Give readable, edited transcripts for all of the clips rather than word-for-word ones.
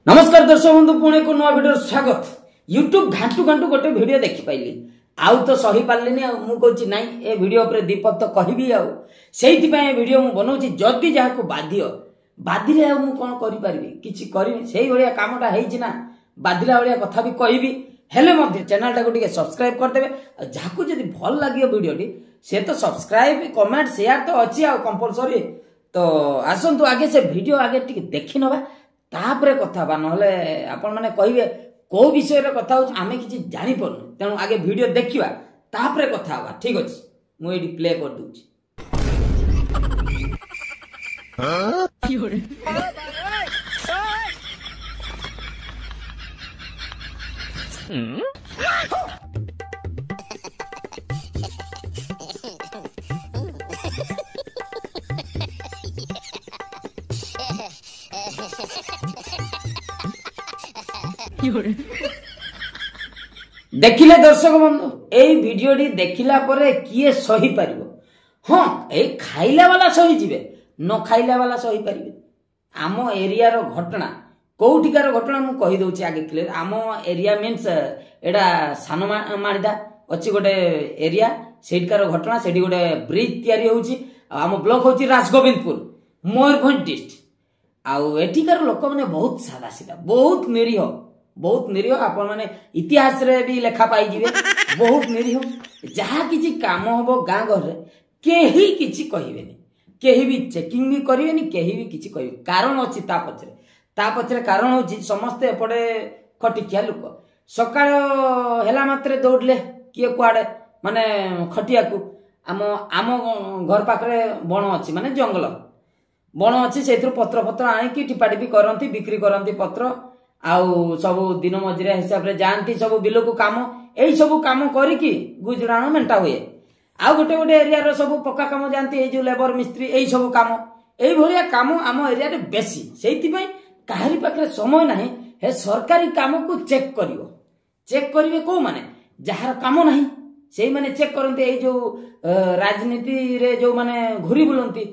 नमस्कार दर्शक बंधु पुणे को नुआ वीडियो स्वागत। यूट्यूब घाटू घाटू गोटे वीडियो देखि पाइली आउ तो सही पारलिनी मु कहूची नाही ए वीडियो ऊपर दीपक तो कहबी आउ सेहिति पय वीडियो मु बनौची जदी जहा को बाधिले आ मु कोन करि परबी किछि करबी सेही भलिया कामटा हेछि ना बाधिला भलिया कथा भी कहबी हेले मध्ये चैनल टाको टिके सब्सक्राइब कर देबे जाकू जदी भल लागियो वीडियोटी से तो सब्सक्राइब कमेंट शेयर तो अछि आ कंपलसरी तो आसंतु आगे से वीडियो आगे टिके देखि नबा तापरे कथा बा नहले आपण माने कहिबे को विषय रे कथा हो आमे किछि जानि परनु तेनु आगे वीडियो देखिबा तापरे कथा बा ठीक अछि मु एडी प्ले कर दूची देखिले दर्शक बंधु ए वीडियोटी देखिला परे किए सही पारिबो हां ए खाइला वाला सही जिवे न खाइला वाला सही पारिबे आम एरिया रो घटना कोउठिकार घटना मु कहि दउची आगे क्लियर आम एरिया मींस एडा सानो मानिदा अछि गोटे एरिया सेठकार घटना सेठी गोटे ब्रिज तयारी होउची आम ब्लॉक होउची राजगोविंदपुर मयूरभंज डिस्ट्रिक्ट आउ एठिकार लोक माने बहुत सादा सीधा बहुत निरीह आपण माने इतिहास रे भी लेखा पाई जिवे बहुत निरीह जहा किछि काम होबो गां घर रे केही किछि कहिबेनी केही भी चेकिंग भी करिवेनी केही भी किछि कहिबे कारण अछि ता पछरे कारण होछि समस्त एपडे खटिकिया लोक सकाळ हेला मात्रे दौड़ले किए कुआडे माने खटिया को आम घर पाखरे बण अछि माने जंगल बण अछि सेथु पत्र आनी कि टिपाटिपी करंती बिक्री करंती पत्र आउ सब दिन मजुरिया हिसाब रे जानती सब बिल को काम एई सब काम करी कि गुजराण मेंटा हुए आ गोटे गोटे एरिया रो सब पक्का काम जानती ए जो लेबर मिस्त्री एई सब काम एई भलिया काम आम एरिया रे बेसी सेहिति पय काहरी पाखरे समय नाही हे सरकारी काम को चेक करिवे को माने जहार काम नाही सेई माने चेक करंते एई जो राजनीति रे जो माने घुरी बुलंती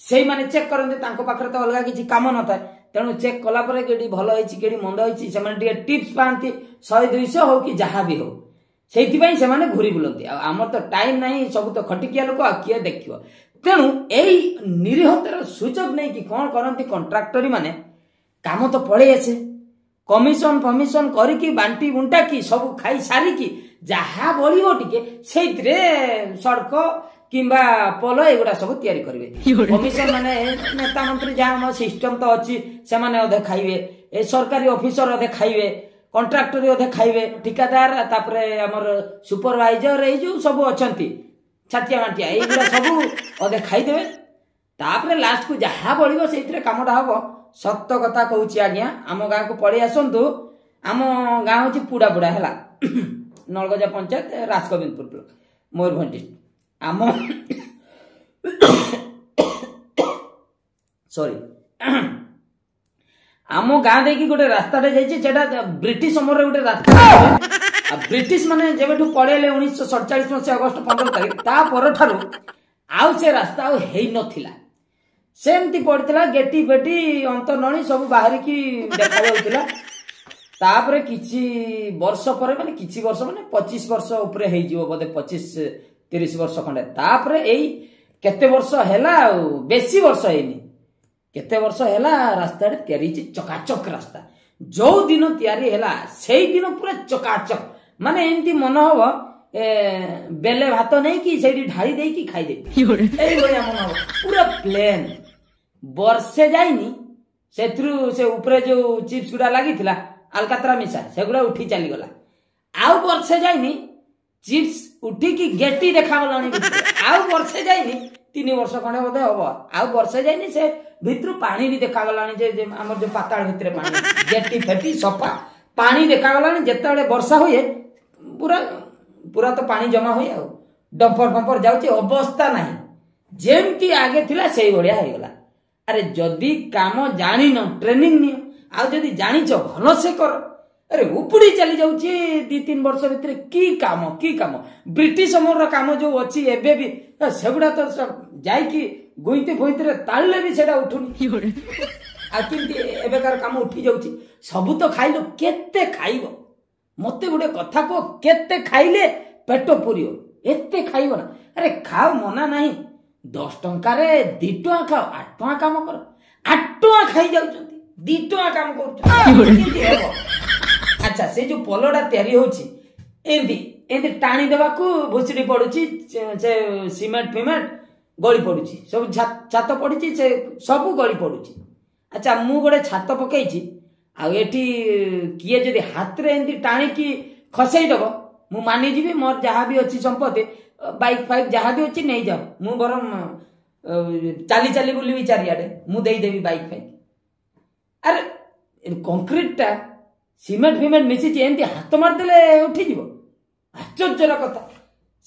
सेई माने चेक करंते तांको पाखरे तो अलगा किछि काम न थाए तेणु चेक कला परे केडी भलो होइछि केडी मंद होइछि से माने टिके टिप्स पांती 100 200 हो कि जहा भी हो सेहिति पय से माने घुरी बुलंती आ हमर तो टाइम नाही सब तो खटिकिया लोक आ किए देखियो तेणु एई निरीहतर सुजोग नै कि कोन करंती कॉन्ट्रैक्टरी माने काम तो पळे आछे कमिशन फमिशन करी कि बांटी बुंटा कि सब खाई सारी कि जहा बळिबो टिके सेहितरे सड़क किंबा पोलो एगुडा सब तयारी करिवे कमिशन माने नेता मंत्री जहा हम सिस्टम तो अछि से माने अधे खाइबे ए सरकारी ऑफिसर अधे खाइबे कॉन्ट्रैक्टर अधे खाइबे ठिकादार तापरे हमर सुपरवाइजर ए जो सब अछंती छातिया माटिया एगुडा सब अधे खाइ देबे तापरे लास्ट को जहा बळिबो सेइतरे कामडा हबो सत्य कथा कहूची आज्ञा आम गां को पड़ी आसंतु आम गां होची पुडा हेला नलगजा पंचायत राजगोविंदपुर ब्लॉक मयूरभंज डिस्ट्रिक्ट आम सॉरी आम गां देखि गोटे रास्ता रे जाइछि जेडा ब्रिटिश समर रे गोटे रास्ता ब्रिटिश माने जेबेठु पळेले 1947 मसे अगस्त 15 तारिख ता पर ठारू आउ से रास्ता आउ हेइ नथिला सेमती पड़ितला गेटी बेटी अंत नणी सब बाहर की देखा जाउतिला तापरे किछि वर्ष परे माने किछि वर्ष माने 25 वर्ष ऊपर हेइ जिवो बदे 25-30 वर्ष खंडे तापरे एई केते वर्ष हेला बेसी वर्ष हेनी केते वर्ष हेला रास्ता रे तयारी चकाचक रास्ता जो दिन तयारी हेला सेई दिन पूरा चकाचक माने एंती मन होबो बेले भात नै कि सेडी ढाई देई कि खाइ दे एई भलिया मन होबो पूरा प्लेन वर्षे जाइनी सेथरु से ऊपर जो चिप्स गुडा लागिथिला अलकातरा मिसा सेगुडा उठी चली गला आउ वर्षे जाइनी चिप्स उठी की गेटी देखा गलानी आउ वर्षे जाइनी 3 वर्ष खंडे बोधे हबो आउ वर्षे जाइनी से भितरु पानी भी देखा गलानी जे हमर जो पाताळ भितरे पानी गेटी फेटी सफा पानी देखा गलानी जेतेबेले वर्षा होए पूरा तो पानी जमा होए आ डंपर जाउची अवस्था नाही जेमती आगे थिला सेई भलिया हे गला अरे जदी काम जानि न ट्रेनिंग नि आ जदी जानि छ भलो से कर अरे उपड़ी चली जाउची 2-3 वर्ष भितर की काम ब्रिटिश समर काम जो अछि एबे भी सेगुडा तो जाई कि गुइते फोइते ताळले भी सेडा उठुनी आमती एवेकार काम उठी जाऊँ सबू तो खाइल केते खाइब मत गोटे कथा कह केते खाइले पेट पूरी एते खाइब ना अरे खाओ मना नहीं 10 टंकार 2 टଙ୍କା खाओ 8 टଙ୍କା काम कर 8 टଙ୍କା खाई जाऊँ 2 टଙ୍କା काम कर अच्छा से जो पलोटा तैयारी होची एंदी एंदी टाणी देवाकू भुसड़ी पड़ुची से सीमेंट फिमेंट गली पड़ुची सब छात पड़ी से सब गली पड़ुची अच्छा मु गोटे छात पकईची आठी किए जदि हाथ रे एंदी टाणी की खसई दब मु मानी जीवी मोर जहाँ भी अच्छी संपत्ति बाइक फाइक जहाँ भी अच्छी नहीं जाओ मु बरम चाली चाली बुलबी चारियाडे मु देदेवी बाइक फाइक अरे कंक्रीट टा सीमेंट फिमेंट मिसी एमती हाथ मारदेले उठी जीव आश्चर्यर कथा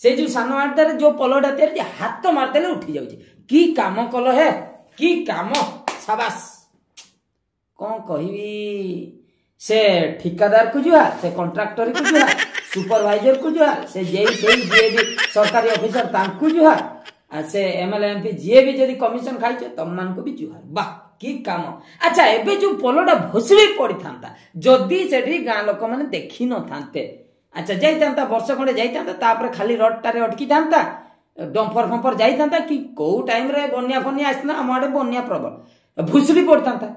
से जो सान आडे जो पलोटा तैयारी हाथ मारदेले उठी जाउची की काम कल है की काम शाबाश कौन कही से ठिकादार को जुहा से कॉन्ट्रैक्टर को जुहा सुपरवाइजर को जुहा से जे भी सरकारी ऑफिसर तांकु जुहा से एमएलए एमपी जे भी जदी कमिशन खाइछे तम मान को भी जुहा वाह की काम अच्छा एबे जो पोलोटा भोसड़ी पड़ी थांता जदी सेठी गां लोक माने देखि न थांते अच्छा जाई थांता वर्ष खंडे जाई थांता तापर खाली रोड टारे अटकी थांता डंपर फंपर जाई थांता कि को टाइम रे बन्या फन्या आसना हमआडे बन्या प्रबल भोसड़ी पड़ी थांता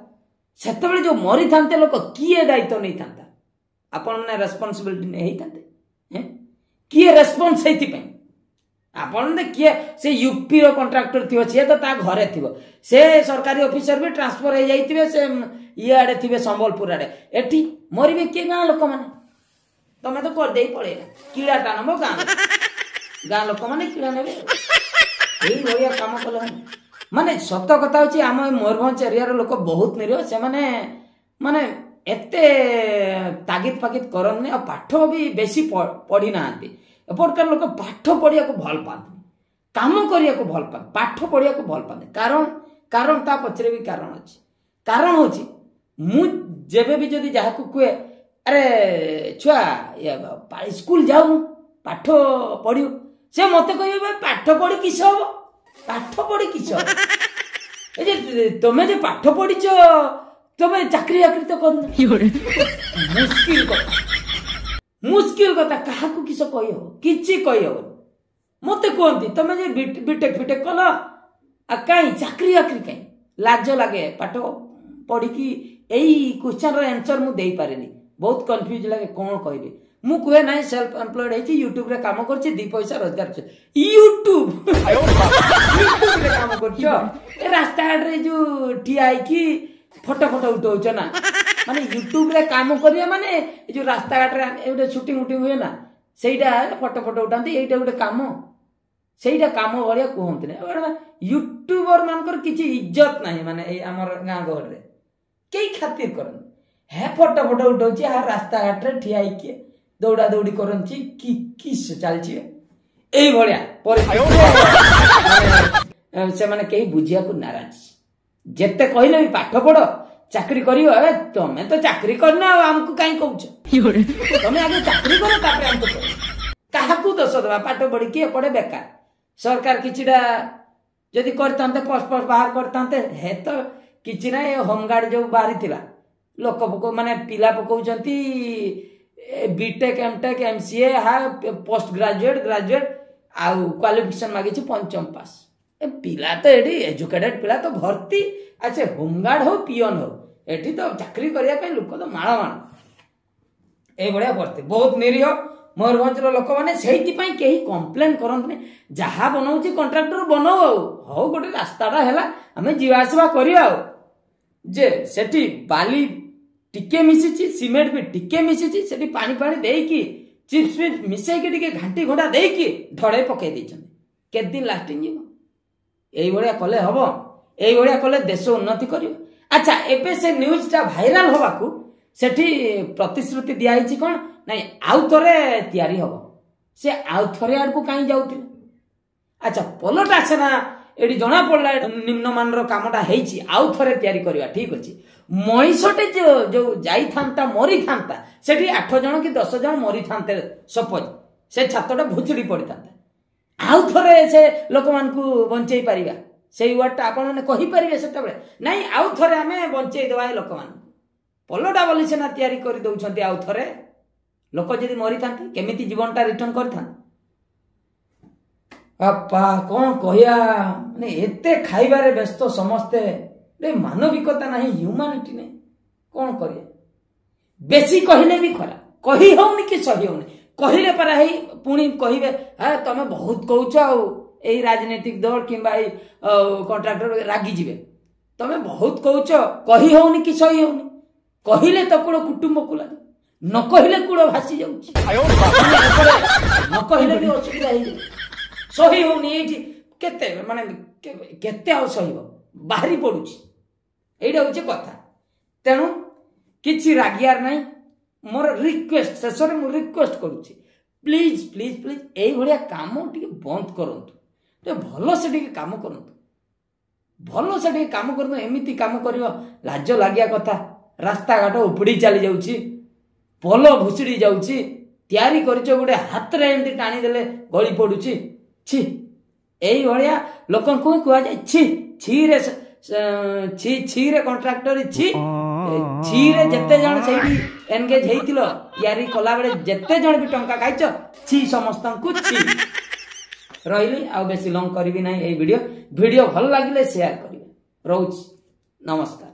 सेतबेले जो मरी थांते लोक किए दायित्व नहीं थांता आपण ने रेस्पोंसिबिलिटी नहीं थांते किए रेस्पोंस हेति पे आपण ने किए से यूपी रो कॉन्ट्रैक्टर थिवो से तो ता घरे थिवो से सरकारी ऑफिसर भी ट्रांसफर हो जाइतिबे से ये आडे थिबे संबलपुर आडे एठी मरिबे के गां लोक माने तमे तो कर देई पड़ेला कीड़ाटा नबो गां लोक माने कीड़ा नेबे एई होया काम कल माने सत कथा होची आम मयूरभंज एरिया लोक बहुत निरीह से माने एते तागिद फागिद करनी और पाठ भी बेसी पढ़ी ना एपटकार लोक पाठ पढ़िया को भल पाते काम करिया को भल पाते पाठ पढ़िया को भल पाते कारण ता पछरे भी कारण अछि कारण होची मु जेबे भी जदी जाहा को कुए अरे छुआ स्कूल जाऊ पाठ पढ़ियो से मते कहबे पाठ पढ़ी किस हो पाठ पढ़ी किस तुम जो पाठ पढ़ीच तुम चाकरी बाकरी तो कर मुस्किल कथा क्या किस कही हम कि कही हम मत कहती तुम जो बीटेक फिटेक कल कहीं चाकरी बाकरी कहीं लाज लगे पाठ पढ़ी यही क्वेश्चन आंसर मुझे पारे बहुत कन्फ्यूज लगे कौन कहबी मु कहे ना सेल्फ एम्प्लॉयड है यूट्यूब रे काम कर 2 पैसा रोजगार यूट्यूब रे काम कर रास्ता रे जो ठिया की फोटो फोटो उठाउछ ना माने यूट्यूब रे काम करिया माने जो रास्ता घाट रे एटा शूटिंग उटिंग हुए ना सेटा फोटो फोटो उठांती एटा गोटे काम सेटा काम भलिया कहंती ना यूट्यूबर मानकर किछि इज्जत नाही माने हमर गां घर रे केई खातिर करन हे फोटो फोटो उठाउछ आ रास्ता घाट रे ठिया की दौड़ा दौड़ी करंची कि किस चलची एई भलिया से माने केही बुझिया को नाराज जेते कहले भी पाठ पढ़ चाकरी करियो ए तमे तो चाकरी करना हमको काई कहउछ तमे आगे चाकरी करो तापर हमको काहा को दोष देबा पाठ पढ़ी के पढ़े बेकार सरकार किछिडा जदी करतांते पोस्ट पोस्ट बाहर करतांते हे तो किछि ना होमगार्ड जो बाहरी थिला लोक पको माने पिला पकोउचंती बीटेक एमटेक एमसीए हा पोस्ट ग्रेजुएट ग्रेजुएट आउ क्वालिफिकेशन मागी 5म पास ए पिला तो एडी एजुकेटेड पिला तो भर्ती अच्छे होमगार्ड हो पियन हो एठी तो चाकरी करिया पे लोक तो माळ माळ ए बढिया भर्ती बहुत निरीह मयूरभंज लोक माने सेहिति पई केही कंप्लेन करंतने जहा बनाउची कॉन्ट्रैक्टर बनाओ हो गोटे रास्ताटा हैला हमें जीवा आसवा करिया जे सेठी बाली टिके मिसिची सीमेंट भी टिके मिसिची सेठी पानी पानी देकी चिप्स भी मिसई के टिके घंटी घोड़ा देकी ढड़े पके दैछन के दिन लास्टिंग जीव एई भलिया कले हबो एई भलिया कले देश उन्नति करियो अच्छा एबे से न्यूज टा वायरल होबाकू सेठी प्रतिश्रुति दिया हिची कोन नाही आउ थरे तयारी हबो से आउ थरे आडकू काई जाउथिले अच्छा पलोटा सेना एडी जणा पड़ला निम्न मानर कामटा हेची आउ थरे तयारी करबा ठीक अछि मईसटे जो जाई थांता मरी थांता सेठी 8 जण कि 10 जण मरी थांते सपोज से छातटा भुचड़ी पड़ी थांता आउ थरे से लोक मान को बंचई परिबा से वर्डटा आपने कहींपारे से नाई आउ थे आम बंचई दवा लोक मान पलटा बोली सीना तैयारी कर दौरान आउ थे लोक जदि मरी था केमी जीवनटा रिटर्न कर कौन कहया माने एते खाइबारे व्यस्त समस्ते मानविकता नहीं ह्यूमानिटी नहीं कौन करिया बेसी कहले भी खरा कही होनी कि सही होनी कहले परा ही पुणी कहिबे हाँ तुम बहुत कहूच आई राजनीतिक दल किंबा कॉन्ट्रैक्टर रागी जीवे तुम बहुत कहूच कही होनी कि सही होनी कहले तो कूड़ कुटुंब को लगे न कहले कूड़ भासी जाउछि न कहले भी असुविधा हो सही होनी ये केते माने केते आ सहीब बाहरी पड़ुछि एइडा होछि कथा तेणु किछि रागियार नहीं मोर रिक्वेस्ट शेष में मु रिक्वेस्ट करुछि प्लीज प्लीज प्लीज एई भलिया काम टिके बंद करंतु भल से टिके काम करंतु भल से टिके काम करंतु एमिति काम करियो लाज लागिया कथा रास्ता घाट उपड़ी चली जाउछि पोल भुसड़ी जाउछि तयारी करिछो गोटे हाथ रे एमति टाणी देले गଳି पडुछि छी एई भलिया लोकन को कुआ जाय छी छी रे छी छी रे कॉन्ट्रैक्टर छी छी रे जत्ते जण सेठी एंगेज हेइतिलो यारी कला बेले जत्ते जण भी टंका खाइछो छी समस्त को छी रहिली आ बेसी लंग करबी नाही ए वीडियो भल लागिले शेयर करिवे रहउछि नमस्कार।